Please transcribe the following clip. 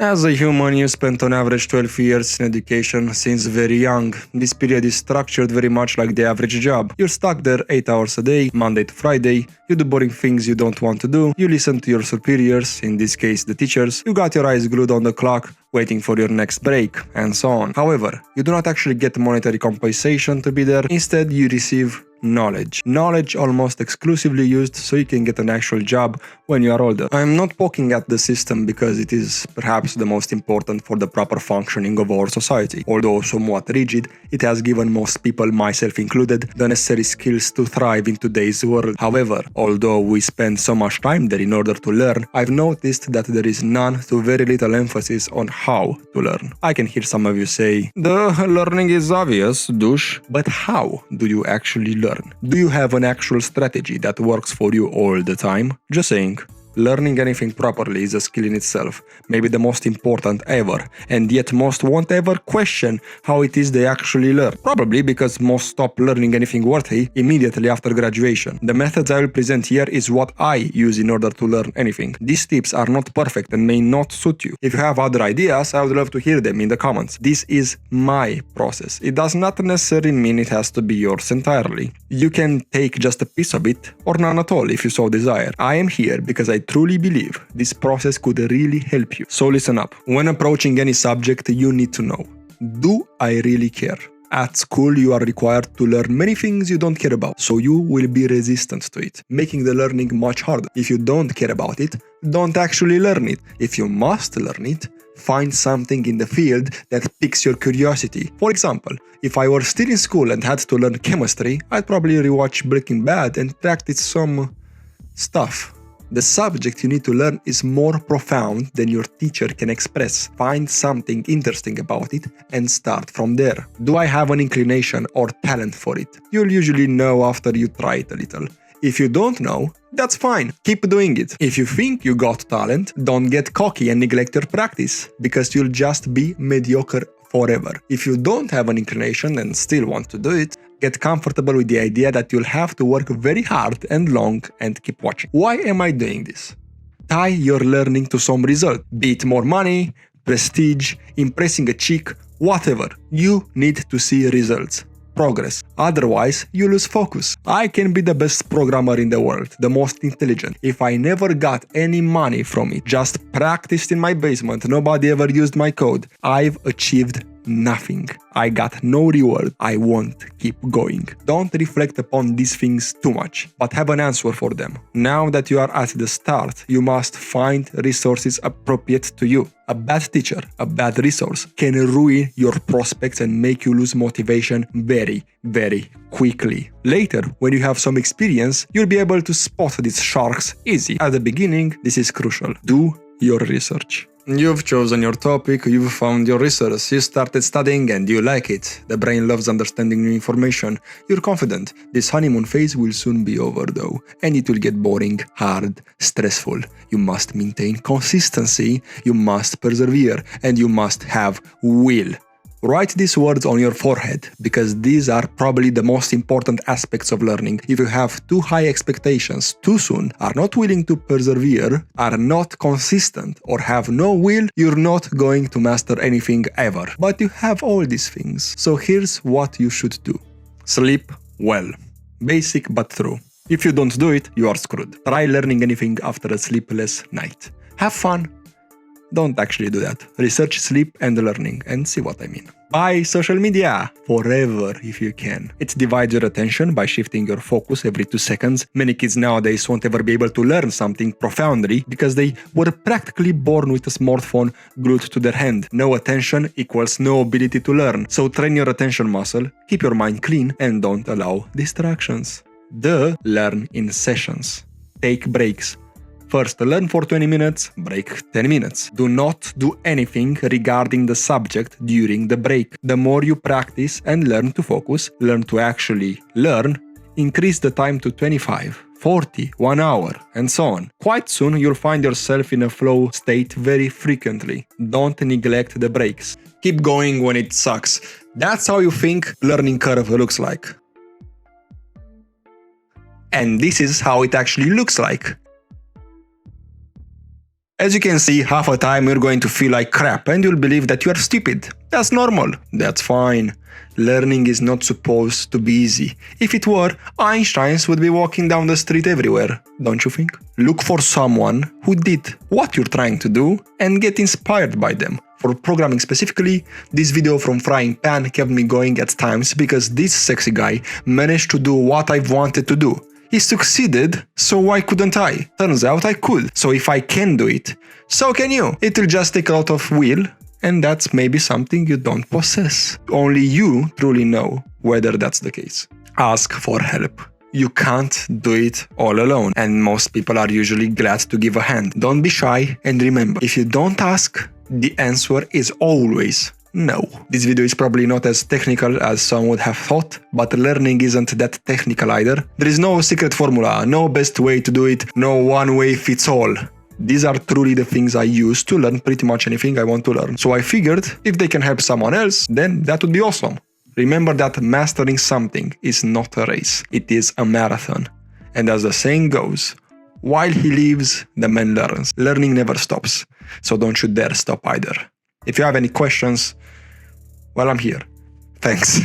As a human, you spent on average 12 years in education since very young. This period is structured very much like the average job. You're stuck there 8 hours a day, Monday to Friday, you do boring things you don't want to do, you listen to your superiors, in this case the teachers, you got your eyes glued on the clock, waiting for your next break, and so on. However, you do not actually get monetary compensation to be there, instead you receive knowledge. Knowledge almost exclusively used so you can get an actual job when you are older. I'm not poking at the system because it is perhaps the most important for the proper functioning of our society. Although somewhat rigid, it has given most people, myself included, the necessary skills to thrive in today's world. However, although we spend so much time there in order to learn, I've noticed that there is none to very little emphasis on how to learn. I can hear some of you say, "The learning is obvious, douche." But how do you actually learn? Do you have an actual strategy that works for you all the time? Just saying. Learning anything properly is a skill in itself, maybe the most important ever, and yet most won't ever question how it is they actually learn. Probably because most stop learning anything worthy immediately after graduation. The methods I will present here is what I use in order to learn anything. These tips are not perfect and may not suit you. If you have other ideas, I would love to hear them in the comments. This is my process. It does not necessarily mean it has to be yours entirely. You can take just a piece of it or none at all if you so desire. I am here because I truly believe this process could really help you. So listen up. When approaching any subject, you need to know, do I really care? At school, you are required to learn many things you don't care about, so you will be resistant to it, making the learning much harder. If you don't care about it, don't actually learn it. If you must learn it, find something in the field that piques your curiosity. For example, if I were still in school and had to learn chemistry, I'd probably rewatch Breaking Bad and practice some stuff. The subject you need to learn is more profound than your teacher can express. Find something interesting about it and start from there. Do I have an inclination or talent for it? You'll usually know after you try it a little. If you don't know, that's fine. Keep doing it. If you think you got talent, don't get cocky and neglect your practice, because you'll just be mediocre forever. If you don't have an inclination and still want to do it, get comfortable with the idea that you'll have to work very hard and long and keep watching. Why am I doing this? Tie your learning to some result. Be it more money, prestige, impressing a chick, whatever. You need to see results. Progress. Otherwise, you lose focus. I can be the best programmer in the world, the most intelligent. If I never got any money from it, just practiced in my basement, nobody ever used my code, I've achieved nothing. I got no reward. I won't keep going. Don't reflect upon these things too much, but have an answer for them. Now that you are at the start, you must find resources appropriate to you. A bad teacher, a bad resource can ruin your prospects and make you lose motivation very, very quickly. Later, when you have some experience, you'll be able to spot these sharks easy. At the beginning, this is crucial. Do your research. You've chosen your topic, you've found your resource, you started studying and you like it. The brain loves understanding new information. You're confident. This honeymoon phase will soon be over though, and it will get boring, hard, stressful. You must maintain consistency, you must persevere, and you must have will. Write these words on your forehead, because these are probably the most important aspects of learning. If you have too high expectations too soon, are not willing to persevere, are not consistent, or have no will, you're not going to master anything ever. But you have all these things, so here's what you should do. Sleep well. Basic but true. If you don't do it, you are screwed. Try learning anything after a sleepless night. Have fun. Don't actually do that. Research sleep and learning and see what I mean. Buy social media forever if you can. It divides your attention by shifting your focus every 2 seconds. Many kids nowadays won't ever be able to learn something profoundly because they were practically born with a smartphone glued to their hand. No attention equals no ability to learn. So train your attention muscle, keep your mind clean, and don't allow distractions. Learn in sessions. Take breaks. First, learn for 20 minutes, break 10 minutes. Do not do anything regarding the subject during the break. The more you practice and learn to focus, learn to actually learn, increase the time to 25, 40, 1 hour, and so on. Quite soon, you'll find yourself in a flow state very frequently. Don't neglect the breaks. Keep going when it sucks. That's how you think learning curve looks like. And this is how it actually looks like. As you can see, half the time you're going to feel like crap and you'll believe that you are stupid. That's normal. That's fine. Learning is not supposed to be easy. If it were, Einsteins would be walking down the street everywhere, don't you think? Look for someone who did what you're trying to do and get inspired by them. For programming specifically, this video from Frying Pan kept me going at times because this sexy guy managed to do what I've wanted to do. He succeeded, so why couldn't I? Turns out I could. So if I can do it, so can you. It'll just take a lot of will, and that's maybe something you don't possess. Only you truly know whether that's the case. Ask for help. You can't do it all alone, and most people are usually glad to give a hand. Don't be shy, and remember, if you don't ask, the answer is always no. This video is probably not as technical as some would have thought, but learning isn't that technical either. There is no secret formula, no best way to do it, no one way fits all. These are truly the things I use to learn pretty much anything I want to learn. So I figured if they can help someone else, then that would be awesome. Remember that mastering something is not a race, it is a marathon. And as the saying goes, while he lives, the man learns. Learning never stops, so don't you dare stop either. If you have any questions, well, I'm here. Thanks.